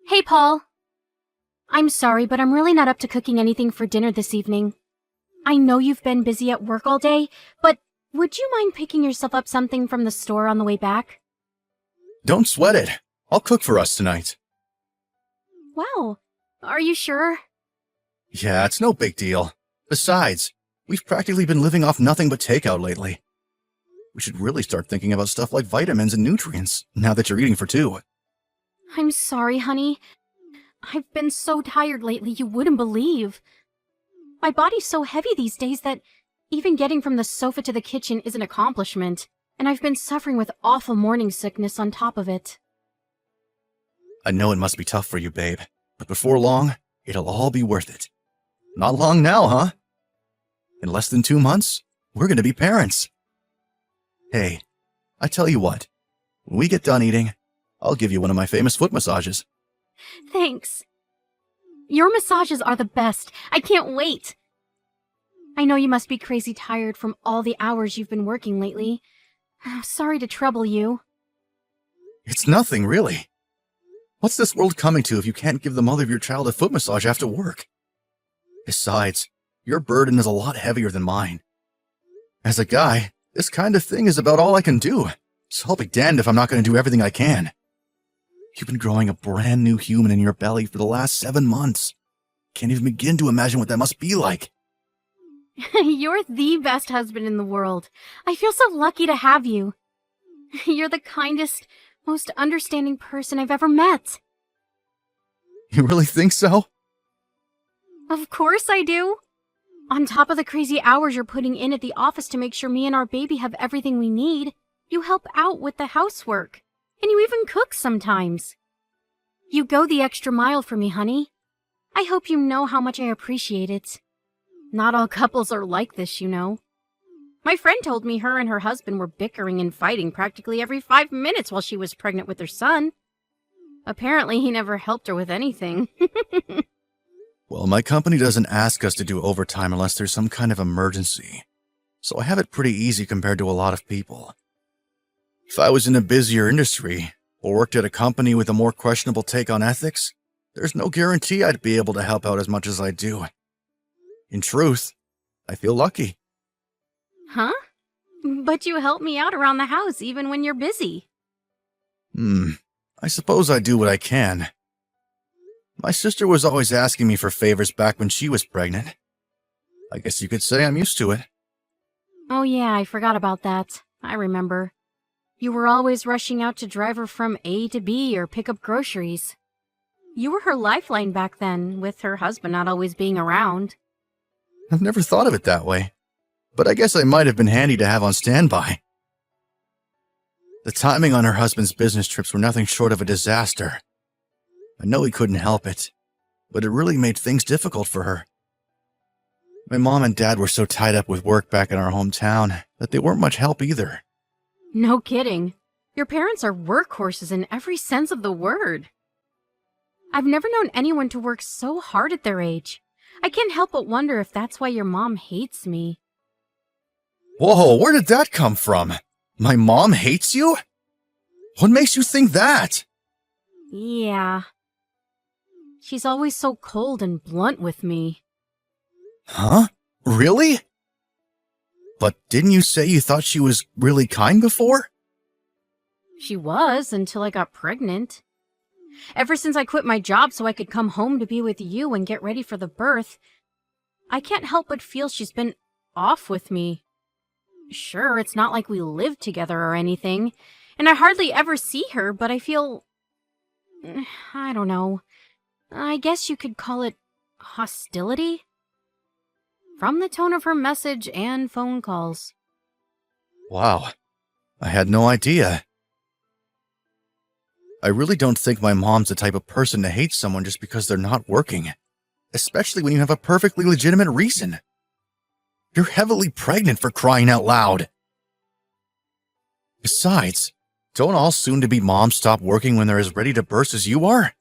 Hey, Paul. I'm sorry, but I'm really not up to cooking anything for dinner this evening. I know you've been busy at work all day, but would you mind picking yourself up something from the store on the way back? Don't sweat it. I'll cook for us tonight. Wow. Are you sure? Yeah, it's no big deal. Besides, we've practically been living off nothing but takeout lately. We should really start thinking about stuff like vitamins and nutrients, now that you're eating for two. I'm sorry, honey. I've been so tired lately you wouldn't believe. My body's so heavy these days that even getting from the sofa to the kitchen is an accomplishment, and I've been suffering with awful morning sickness on top of it. I know it must be tough for you, babe, but before long, it'll all be worth it. Not long now, huh? In less than 2 months, we're gonna be parents. Hey, I tell you what, when we get done eating, I'll give you one of my famous foot massages. Thanks. Your massages are the best. I can't wait. I know you must be crazy tired from all the hours you've been working lately. Sorry to trouble you. It's nothing, really. What's this world coming to if you can't give the mother of your child a foot massage after work? Besides, your burden is a lot heavier than mine. As a guy, this kind of thing is about all I can do, so I'll be damned if I'm not going to do everything I can. You've been growing a brand new human in your belly for the last 7 months. Can't even begin to imagine what that must be like. You're the best husband in the world. I feel so lucky to have you. You're the kindest, most understanding person I've ever met. You really think so? Of course I do. On top of the crazy hours you're putting in at the office to make sure me and our baby have everything we need, you help out with the housework. And you even cook sometimes. You go the extra mile for me, honey. I hope you know how much I appreciate it. Not all couples are like this, you know. My friend told me her and her husband were bickering and fighting practically every 5 minutes while she was pregnant with their son. Apparently, he never helped her with anything. Well, my company doesn't ask us to do overtime unless there's some kind of emergency, so I have it pretty easy compared to a lot of people. If I was in a busier industry, or worked at a company with a more questionable take on ethics, there's no guarantee I'd be able to help out as much as I do. In truth, I feel lucky. Huh? But you help me out around the house even when you're busy. I suppose I do what I can. My sister was always asking me for favors back when she was pregnant. I guess you could say I'm used to it. Oh yeah, I forgot about that. I remember. You were always rushing out to drive her from A to B or pick up groceries. You were her lifeline back then, with her husband not always being around. I've never thought of it that way, but I guess I might have been handy to have on standby. The timing on her husband's business trips were nothing short of a disaster. I know he couldn't help it, but it really made things difficult for her. My mom and dad were so tied up with work back in our hometown that they weren't much help either. No kidding. Your parents are workhorses in every sense of the word. I've never known anyone to work so hard at their age. I can't help but wonder if that's why your mom hates me. Whoa, where did that come from? My mom hates you? What makes you think that? Yeah. She's always so cold and blunt with me. Huh? Really? But didn't you say you thought she was really kind before? She was, until I got pregnant. Ever since I quit my job so I could come home to be with you and get ready for the birth, I can't help but feel she's been off with me. Sure, it's not like we live together or anything, and I hardly ever see her, but I feel... I don't know. I guess you could call it hostility? From the tone of her message and phone calls. Wow, I had no idea. I really don't think my mom's the type of person to hate someone just because they're not working, especially when you have a perfectly legitimate reason. You're heavily pregnant, for crying out loud. Besides, don't all soon-to-be moms stop working when they're as ready to burst as you are?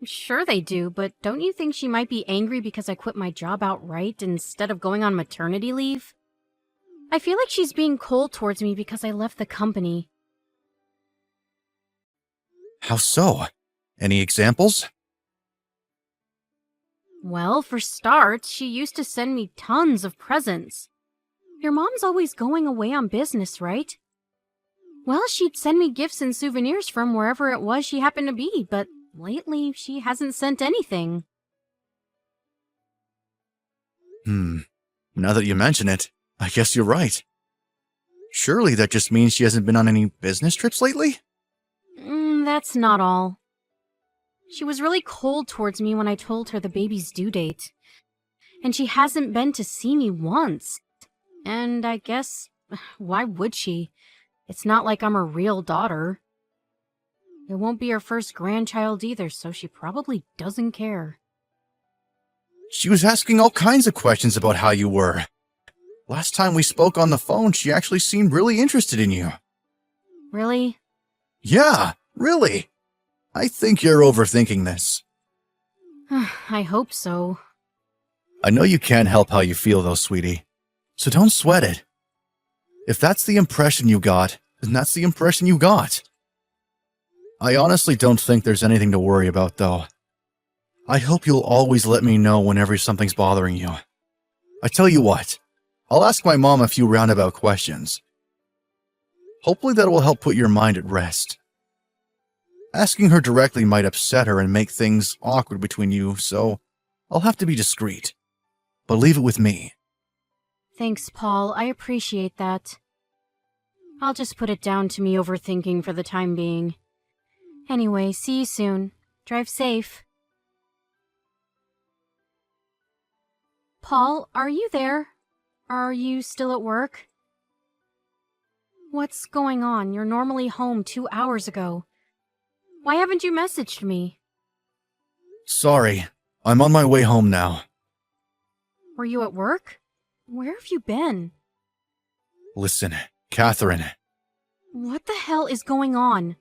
Sure they do, but don't you think she might be angry because I quit my job outright instead of going on maternity leave? I feel like she's being cold towards me because I left the company. How so? Any examples? Well, for starts, she used to send me tons of presents. Your mom's always going away on business, right? Well, she'd send me gifts and souvenirs from wherever it was she happened to be, but lately she hasn't sent anything. Now that you mention it, I guess you're right. Surely that just means she hasn't been on any business trips lately? That's not all. She was really cold towards me when I told her the baby's due date. And she hasn't been to see me once. And I guess, why would she? It's not like I'm her real daughter. It won't be her first grandchild either, so she probably doesn't care. She was asking all kinds of questions about how you were. Last time we spoke on the phone, she actually seemed really interested in you. Really? Yeah, really. I think you're overthinking this. I hope so. I know you can't help how you feel though, sweetie. So don't sweat it. If that's the impression you got, then that's the impression you got. I honestly don't think there's anything to worry about though. I hope you'll always let me know whenever something's bothering you. I tell you what, I'll ask my mom a few roundabout questions. Hopefully that will help put your mind at rest. Asking her directly might upset her and make things awkward between you, so I'll have to be discreet. But leave it with me. Thanks, Paul. I appreciate that. I'll just put it down to me overthinking for the time being. Anyway, see you soon. Drive safe. Paul, are you there? Are you still at work? What's going on? You're normally home 2 hours ago. Why haven't you messaged me? Sorry, I'm on my way home now. Were you at work? Where have you been? Listen, Catherine. What the hell is going on?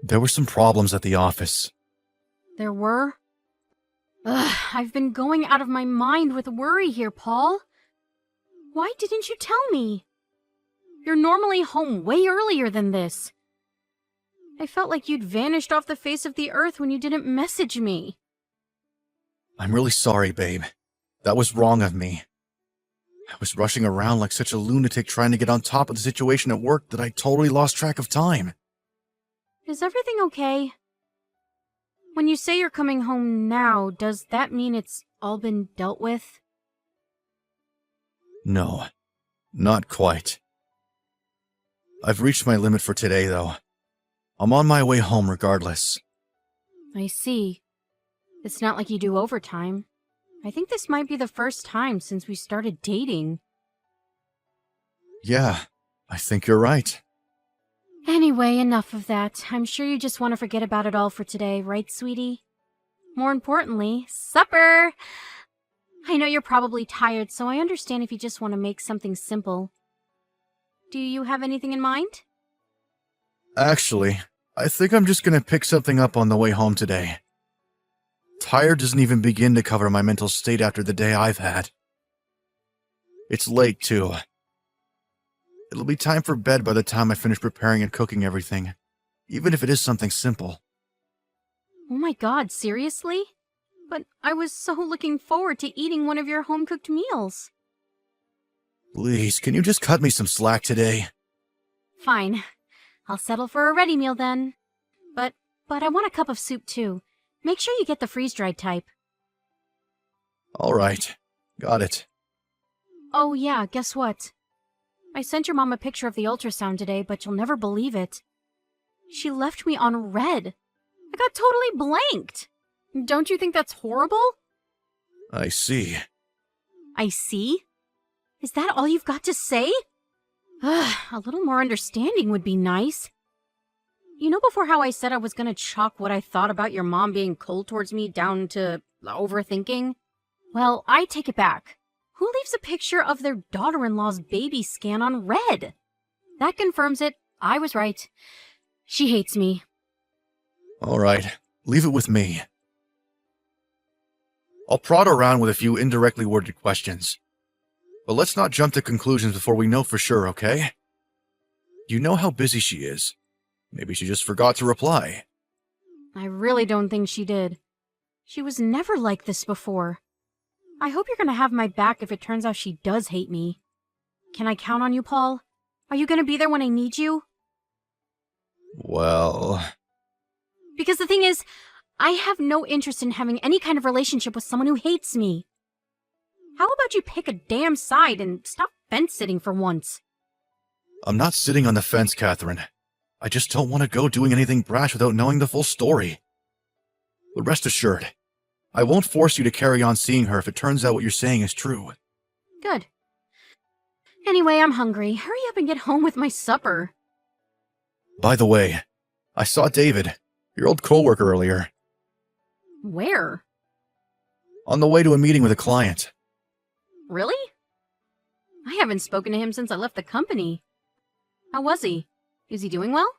There were some problems at the office. There were? Ugh, I've been going out of my mind with worry here, Paul. Why didn't you tell me? You're normally home way earlier than this. I felt like you'd vanished off the face of the earth when you didn't message me. I'm really sorry, babe. That was wrong of me. I was rushing around like such a lunatic trying to get on top of the situation at work that I totally lost track of time. Is everything okay? When you say you're coming home now, does that mean it's all been dealt with? No, not quite. I've reached my limit for today, though. I'm on my way home regardless. I see. It's not like you do overtime. I think this might be the first time since we started dating. Yeah, I think you're right. Anyway, enough of that. I'm sure you just want to forget about it all for today, right, sweetie? More importantly, supper! I know you're probably tired, so I understand if you just want to make something simple. Do you have anything in mind? Actually, I think I'm just gonna pick something up on the way home today. Tired doesn't even begin to cover my mental state after the day I've had. It's late, too. It'll be time for bed by the time I finish preparing and cooking everything, even if it is something simple. Oh my god, seriously? But I was so looking forward to eating one of your home-cooked meals. Please, can you just cut me some slack today? Fine. I'll settle for a ready meal then. But I want a cup of soup too. Make sure you get the freeze-dried type. All right, got it. Oh yeah, guess what? I sent your mom a picture of the ultrasound today, but you'll never believe it. She left me on red. I got totally blanked. Don't you think that's horrible? I see. I see? Is that all you've got to say? Ugh, a little more understanding would be nice. You know before how I said I was gonna chalk what I thought about your mom being cold towards me down to overthinking? Well, I take it back. Who leaves a picture of their daughter-in-law's baby scan on red? That confirms it. I was right. She hates me. All right, leave it with me. I'll prod around with a few indirectly worded questions. But let's not jump to conclusions before we know for sure, okay? You know how busy she is. Maybe she just forgot to reply. I really don't think she did. She was never like this before. I hope you're gonna have my back if it turns out she does hate me. Can I count on you, Paul? Are you gonna be there when I need you? Well... Because the thing is, I have no interest in having any kind of relationship with someone who hates me. How about you pick a damn side and stop fence-sitting for once? I'm not sitting on the fence, Catherine. I just don't want to go doing anything brash without knowing the full story. But rest assured, I won't force you to carry on seeing her if it turns out what you're saying is true. Good. Anyway, I'm hungry. Hurry up and get home with my supper. By the way, I saw David, your old coworker, earlier. Where? On the way to a meeting with a client. Really? I haven't spoken to him since I left the company. How was he? Is he doing well?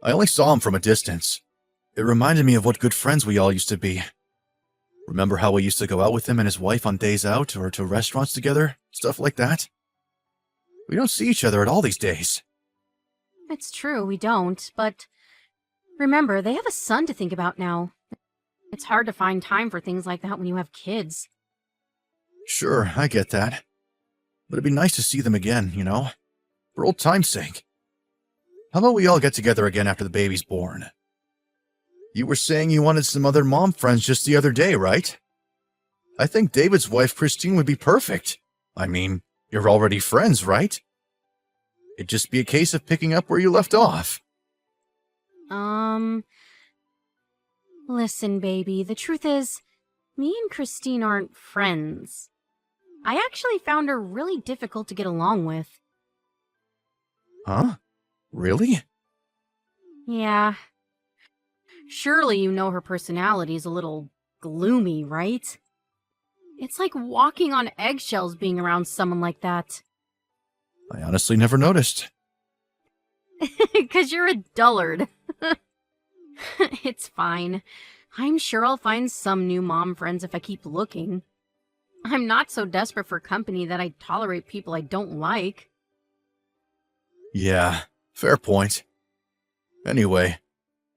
I only saw him from a distance. It reminded me of what good friends we all used to be. Remember how we used to go out with him and his wife on days out or to restaurants together? Stuff like that? We don't see each other at all these days. It's true, we don't, but remember, they have a son to think about now. It's hard to find time for things like that when you have kids. Sure, I get that. But it'd be nice to see them again, you know? For old time's sake. How about we all get together again after the baby's born? You were saying you wanted some other mom friends just the other day, right? I think David's wife, Christine, would be perfect. I mean, you're already friends, right? It'd just be a case of picking up where you left off. Listen, baby, the truth is, me and Christine aren't friends. I actually found her really difficult to get along with. Huh? Really? Yeah. Surely you know her personality's a little gloomy, right? It's like walking on eggshells being around someone like that. I honestly never noticed. 'Cause you're a dullard. It's fine. I'm sure I'll find some new mom friends if I keep looking. I'm not so desperate for company that I tolerate people I don't like. Yeah, fair point. Anyway,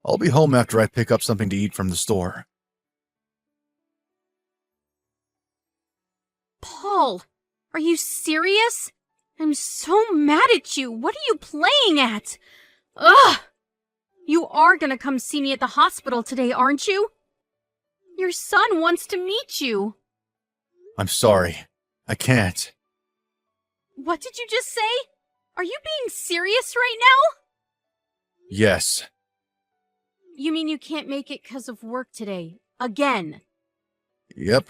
I'll be home after I pick up something to eat from the store. Paul, are you serious? I'm so mad at you. What are you playing at? Ugh! You are gonna come see me at the hospital today, aren't you? Your son wants to meet you. I'm sorry. I can't. What did you just say? Are you being serious right now? Yes. You mean you can't make it 'cause of work today? Again? Yep.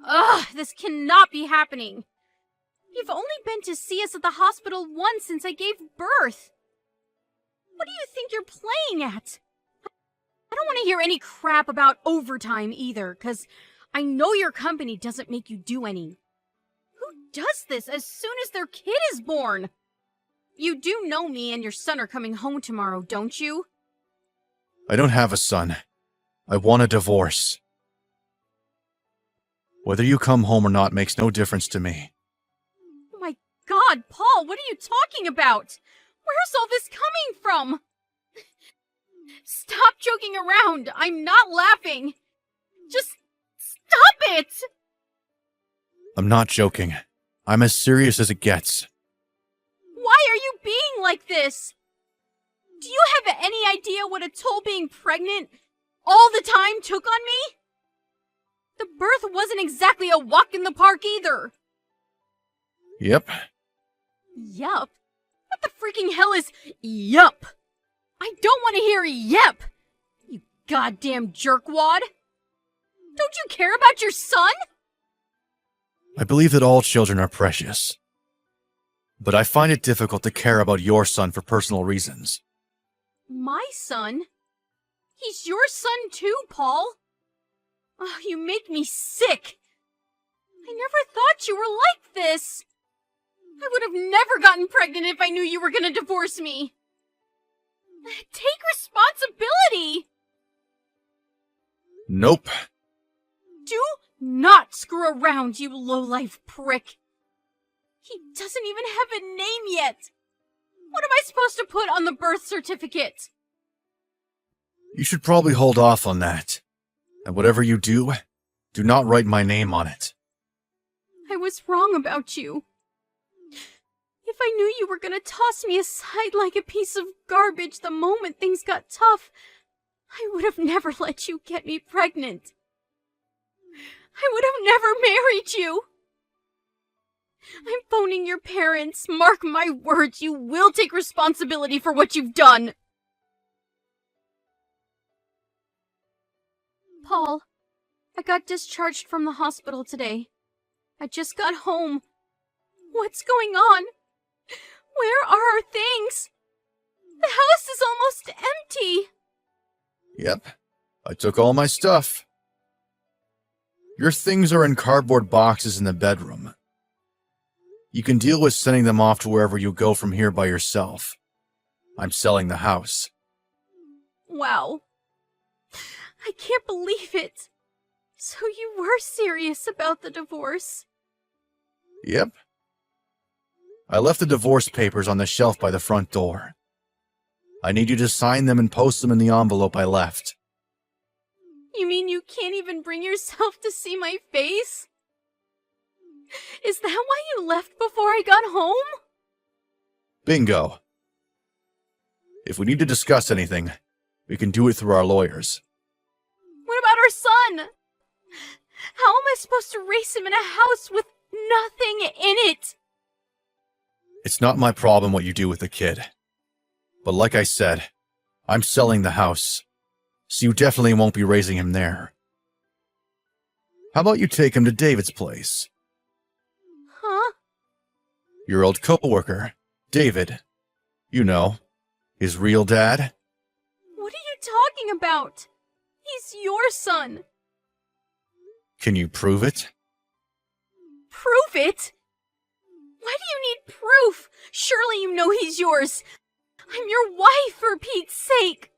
Ugh, this cannot be happening. You've only been to see us at the hospital once since I gave birth. What do you think you're playing at? I don't want to hear any crap about overtime either, 'cause I know your company doesn't make you do any. Who does this as soon as their kid is born? You do know me and your son are coming home tomorrow, don't you? I don't have a son. I want a divorce. Whether you come home or not makes no difference to me. Oh my God, Paul, what are you talking about? Where's all this coming from? Stop joking around. I'm not laughing. Just stop it! I'm not joking. I'm as serious as it gets. Why are you being like this? Do you have any idea what a toll being pregnant all the time took on me? The birth wasn't exactly a walk in the park either. Yep. Yup? What the freaking hell is yup? I don't want to hear yep, you goddamn jerkwad. Don't you care about your son? I believe that all children are precious. But I find it difficult to care about your son for personal reasons. My son? He's your son too, Paul. Oh, you make me sick. I never thought you were like this. I would have never gotten pregnant if I knew you were gonna divorce me. Take responsibility. Nope. Do not screw around, you low-life prick. He doesn't even have a name yet. What am I supposed to put on the birth certificate? You should probably hold off on that. And whatever you do not write my name on it. I was wrong about you. If I knew you were gonna toss me aside like a piece of garbage the moment things got tough, I would have never let you get me pregnant. I would have never married you. I'm phoning your parents. Mark my words, you will take responsibility for what you've done. Paul, I got discharged from the hospital today. I just got home. What's going on? Where are our things? The house is almost empty. Yep, I took all my stuff. Your things are in cardboard boxes in the bedroom. You can deal with sending them off to wherever you go from here by yourself. I'm selling the house. Wow. I can't believe it. So you were serious about the divorce? Yep. I left the divorce papers on the shelf by the front door. I need you to sign them and post them in the envelope I left. You mean you can't even bring yourself to see my face? Is that why you left before I got home? Bingo. If we need to discuss anything, we can do it through our lawyers. What about our son? How am I supposed to raise him in a house with nothing in it? It's not my problem what you do with the kid. But like I said, I'm selling the house, so you definitely won't be raising him there. How about you take him to David's place? Huh? Your old co-worker, David. You know, his real dad. What are you talking about? He's your son. Can you prove it? Prove it? Why do you need proof? Surely you know he's yours. I'm your wife, for Pete's sake.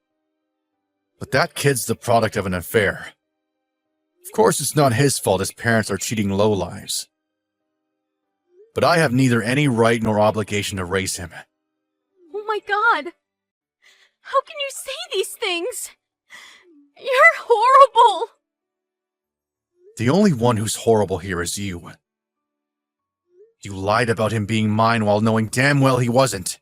But that kid's the product of an affair. Of course it's not his fault his parents are cheating lowlives. But I have neither any right nor obligation to raise him. Oh my god. How can you say these things? You're horrible. The only one who's horrible here is you. You lied about him being mine while knowing damn well he wasn't.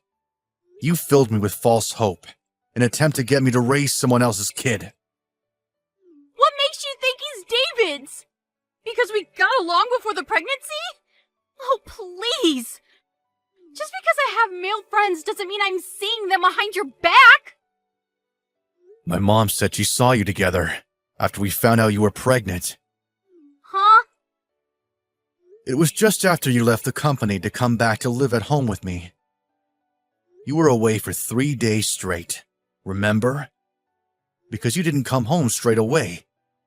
You filled me with false hope, an attempt to get me to raise someone else's kid. What makes you think he's David's? Because we got along before the pregnancy? Oh, please. Just because I have male friends doesn't mean I'm seeing them behind your back. My mom said she saw you together after we found out you were pregnant. Huh? It was just after you left the company to come back to live at home with me. You were away for 3 days straight, remember? Because you didn't come home straight away.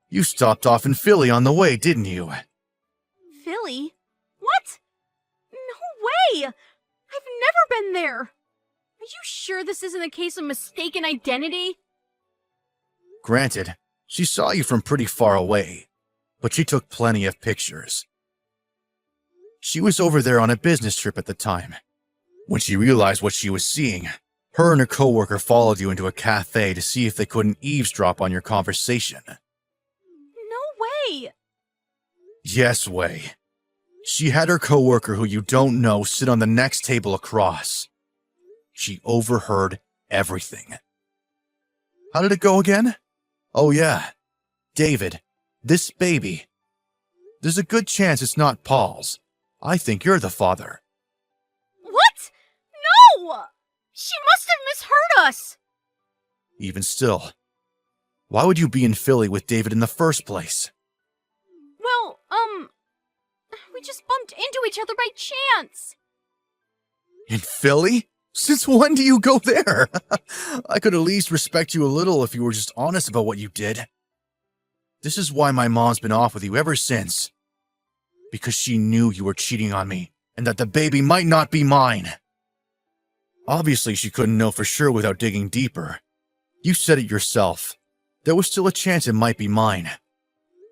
You stopped off in Philly on the way, didn't you? Philly? What? No way! I've never been there. Are you sure this isn't a case of mistaken identity? Granted, she saw you from pretty far away, but she took plenty of pictures. She was over there on a business trip at the time. When she realized what she was seeing, her and her coworker followed you into a cafe to see if they couldn't eavesdrop on your conversation. No way! Yes way. She had her coworker who you don't know sit on the next table across. She overheard everything. How did it go again? Oh yeah, David, this baby. There's a good chance it's not Paul's. I think you're the father. What? No! She must have misheard us! Even still, why would you be in Philly with David in the first place? Well, we just bumped into each other by chance. In Philly? Since when do you go there? I could at least respect you a little if you were just honest about what you did. This is why my mom's been off with you ever since. Because she knew you were cheating on me, and that the baby might not be mine. Obviously, she couldn't know for sure without digging deeper. You said it yourself. There was still a chance it might be mine.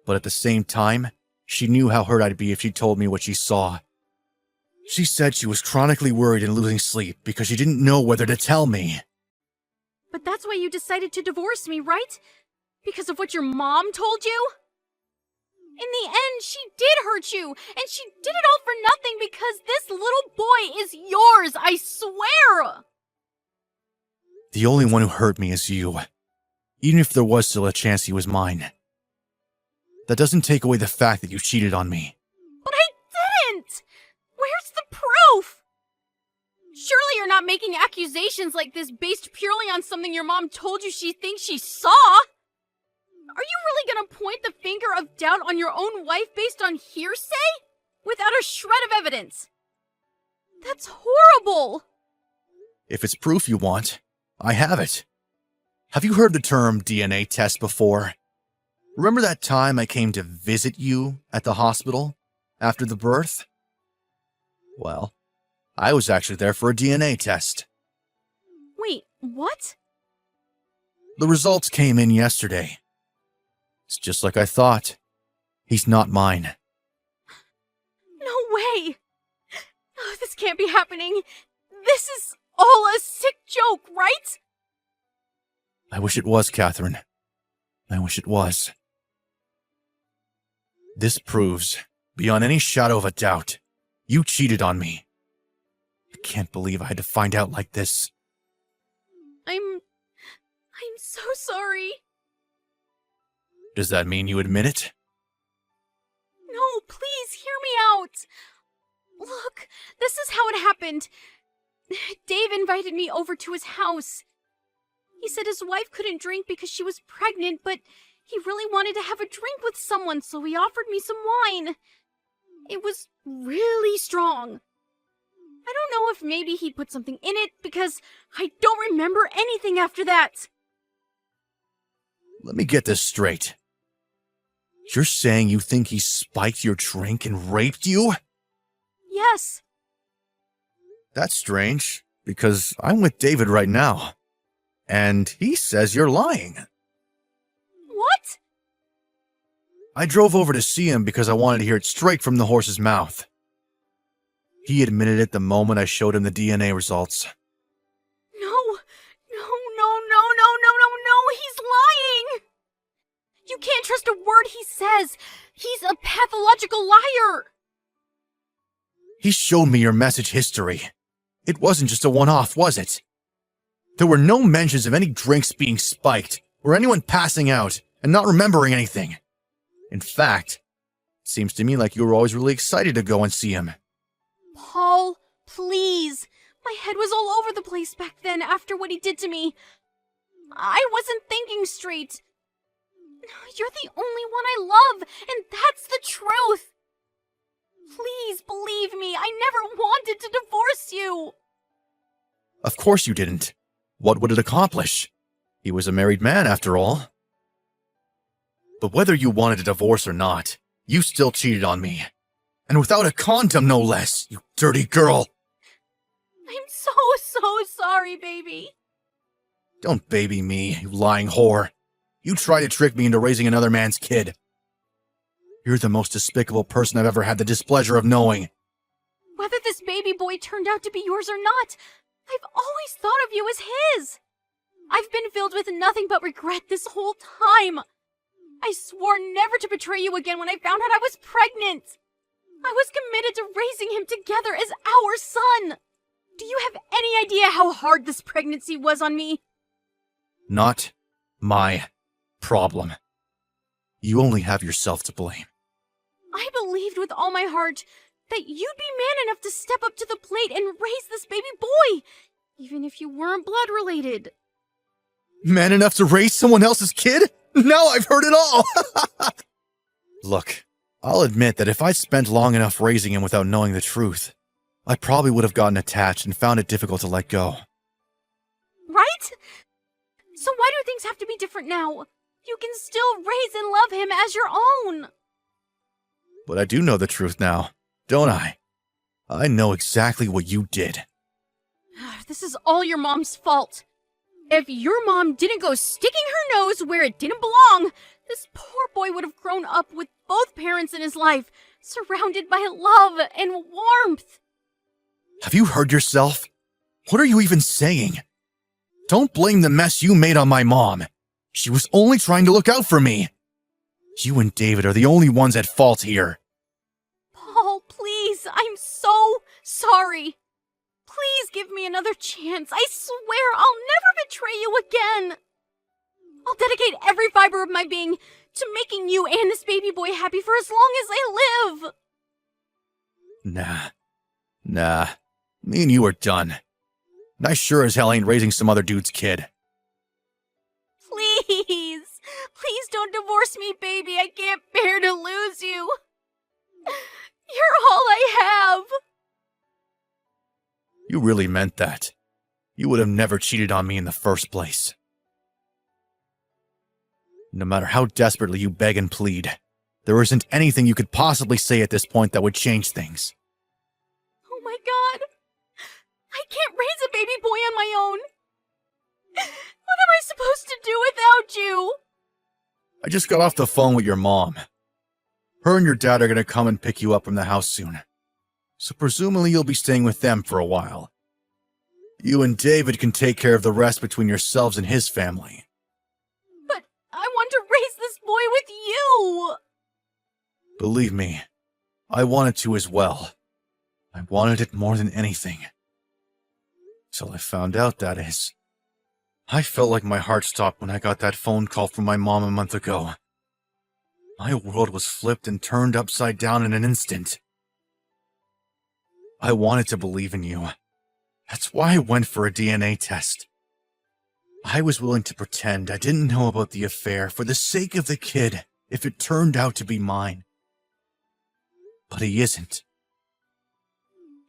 But at the same time, she knew how hurt I'd be if she told me what she saw. She said she was chronically worried and losing sleep because she didn't know whether to tell me. But that's why you decided to divorce me, right? Because of what your mom told you? In the end, she did hurt you, and she did it all for nothing because this little boy is yours, I swear! The only one who hurt me is you. Even if there was still a chance he was mine. That doesn't take away the fact that you cheated on me. But I didn't! Where's the proof? Surely you're not making accusations like this based purely on something your mom told you she thinks she saw? Are you really gonna point the finger of doubt on your own wife based on hearsay? Without a shred of evidence? That's horrible! If it's proof you want, I have it. Have you heard the term DNA test before? Remember that time I came to visit you at the hospital after the birth? Well, I was actually there for a DNA test. Wait, what? The results came in yesterday. It's just like I thought. He's not mine. No way! Oh, this can't be happening. This is all a sick joke, right? I wish it was, Catherine. I wish it was. This proves, beyond any shadow of a doubt, you cheated on me. I can't believe I had to find out like this. I'm so sorry. Does that mean you admit it? No, please hear me out. Look, this is how it happened. Dave invited me over to his house. He said his wife couldn't drink because she was pregnant, but he really wanted to have a drink with someone, so he offered me some wine. It was really strong. I don't know if maybe he'd put something in it, because I don't remember anything after that. Let me get this straight. You're saying you think he spiked your drink and raped you? Yes. That's strange, because I'm with David right now. And he says you're lying. What? I drove over to see him because I wanted to hear it straight from the horse's mouth. He admitted it the moment I showed him the DNA results. No, he's lying! You can't trust a word he says. He's a pathological liar. He showed me your message history. It wasn't just a one-off, was it? There were no mentions of any drinks being spiked, or anyone passing out and not remembering anything. In fact, it seems to me like you were always really excited to go and see him. Paul, please. My head was all over the place back then after what he did to me. I wasn't thinking straight. You're the only one I love, and that's the truth. Please believe me, I never wanted to divorce you. Of course you didn't. What would it accomplish? He was a married man, after all. But whether you wanted a divorce or not, you still cheated on me. And without a condom, no less, you dirty girl. I'm so sorry, baby. Don't baby me, you lying whore. You tried to trick me into raising another man's kid. You're the most despicable person I've ever had the displeasure of knowing. Whether this baby boy turned out to be yours or not, I've always thought of you as his. I've been filled with nothing but regret this whole time. I swore never to betray you again when I found out I was pregnant. I was committed to raising him together as our son. Do you have any idea how hard this pregnancy was on me? Not my problem. You only have yourself to blame. I believed with all my heart that you'd be man enough to step up to the plate and raise this baby boy, even if you weren't blood related. Man enough to raise someone else's kid? Now I've heard it all! Look, I'll admit that if I'd spent long enough raising him without knowing the truth, I probably would have gotten attached and found it difficult to let go. Right? So why do things have to be different now? You can still raise and love him as your own. But I do know the truth now, don't I? I know exactly what you did. This is all your mom's fault. If your mom didn't go sticking her nose where it didn't belong, this poor boy would have grown up with both parents in his life, surrounded by love and warmth. Have you heard yourself? What are you even saying? Don't blame the mess you made on my mom. She was only trying to look out for me. You and David are the only ones at fault here. Paul, please, I'm so sorry. Please give me another chance. I swear I'll never betray you again. I'll dedicate every fiber of my being to making you and this baby boy happy for as long as I live. Nah. Me and you are done. And I sure as hell ain't raising some other dude's kid. Please don't divorce me, baby. I can't bear to lose you. You're all I have. You really meant that. You would have never cheated on me in the first place. No matter how desperately you beg and plead, there isn't anything you could possibly say at this point that would change things. Oh my God. I can't raise a baby boy on my own. What am I supposed to do without you? I just got off the phone with your mom. Her and your dad are going to come and pick you up from the house soon. So presumably you'll be staying with them for a while. You and David can take care of the rest between yourselves and his family. But I want to raise this boy with you. Believe me, I wanted to as well. I wanted it more than anything. Till I found out, that is. I felt like my heart stopped when I got that phone call from my mom a month ago. My world was flipped and turned upside down in an instant. I wanted to believe in you. That's why I went for a DNA test. I was willing to pretend I didn't know about the affair for the sake of the kid if it turned out to be mine. But he isn't.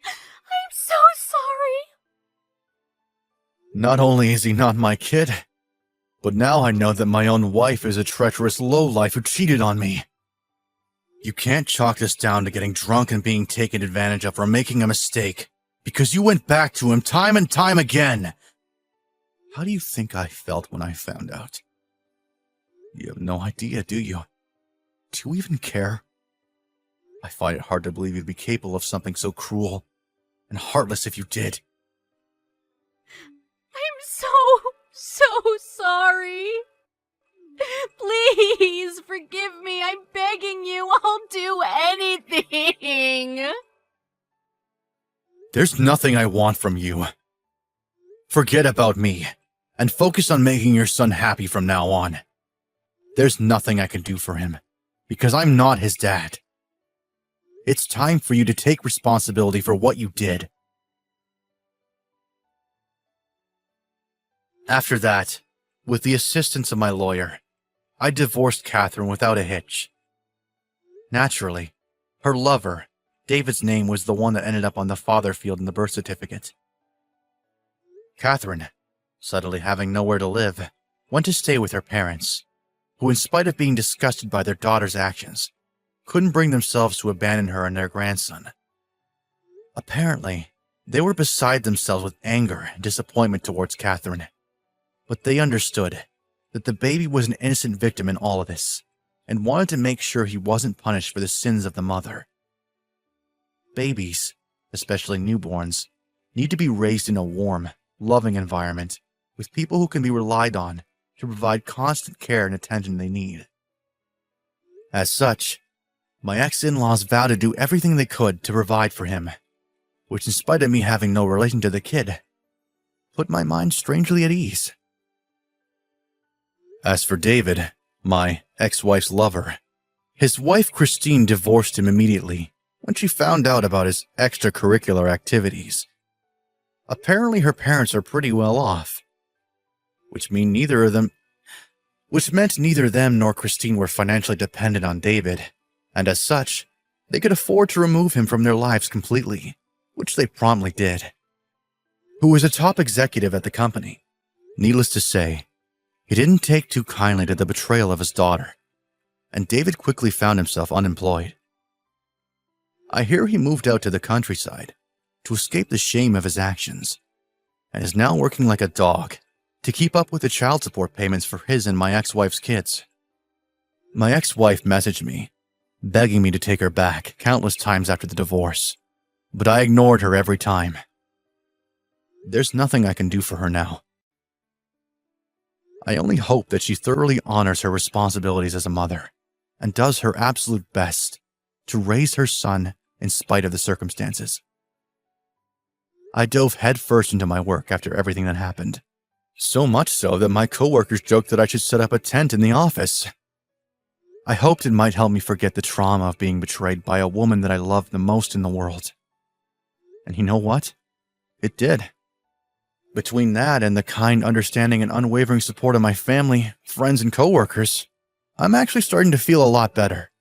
I'm so sorry. Not only is he not my kid, but now I know that my own wife is a treacherous lowlife who cheated on me. You can't chalk this down to getting drunk and being taken advantage of or making a mistake, because you went back to him time and time again. How do you think I felt when I found out? You have no idea, do you? Do you even care? I find it hard to believe you'd be capable of something so cruel and heartless if you did. I'm so sorry. Please forgive me. I'm begging you. I'll do anything. There's nothing I want from you. Forget about me and focus on making your son happy from now on. There's nothing I can do for him because I'm not his dad. It's time for you to take responsibility for what you did. After that, with the assistance of my lawyer, I divorced Catherine without a hitch. Naturally, her lover, David's name was the one that ended up on the father field in the birth certificate. Catherine, suddenly having nowhere to live, went to stay with her parents, who, in spite of being disgusted by their daughter's actions, couldn't bring themselves to abandon her and their grandson. Apparently, they were beside themselves with anger and disappointment towards Catherine, but they understood that the baby was an innocent victim in all of this, and wanted to make sure he wasn't punished for the sins of the mother. Babies, especially newborns, need to be raised in a warm, loving environment with people who can be relied on to provide constant care and attention they need. As such, my ex-in-laws vowed to do everything they could to provide for him, which, in spite of me having no relation to the kid, put my mind strangely at ease. As for David, my ex-wife's lover, his wife Christine divorced him immediately when she found out about his extracurricular activities. Apparently her parents are pretty well off, which meant neither them nor Christine were financially dependent on David, and as such, they could afford to remove him from their lives completely, which they promptly did. Who was a top executive at the company. Needless to say, he didn't take too kindly to the betrayal of his daughter, and David quickly found himself unemployed. I hear he moved out to the countryside to escape the shame of his actions, and is now working like a dog to keep up with the child support payments for his and my ex-wife's kids. My ex-wife messaged me, begging me to take her back countless times after the divorce, but I ignored her every time. There's nothing I can do for her now, I only hope that she thoroughly honors her responsibilities as a mother and does her absolute best to raise her son in spite of the circumstances. I dove headfirst into my work after everything that happened. So much so that my coworkers joked that I should set up a tent in the office. I hoped it might help me forget the trauma of being betrayed by a woman that I loved the most in the world. And you know what? It did. Between that and the kind, understanding, and unwavering support of my family, friends, and coworkers, I'm actually starting to feel a lot better.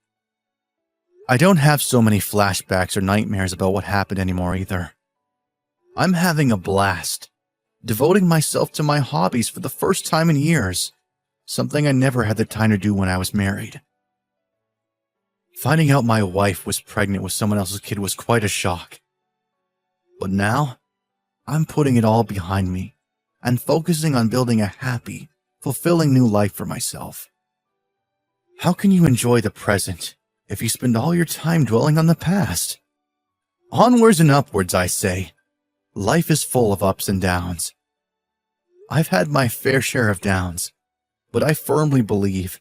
I don't have so many flashbacks or nightmares about what happened anymore either. I'm having a blast, devoting myself to my hobbies for the first time in years, something I never had the time to do when I was married. Finding out my wife was pregnant with someone else's kid was quite a shock. But now, I'm putting it all behind me and focusing on building a happy, fulfilling new life for myself. How can you enjoy the present if you spend all your time dwelling on the past? Onwards and upwards, I say. Life is full of ups and downs. I've had my fair share of downs, but I firmly believe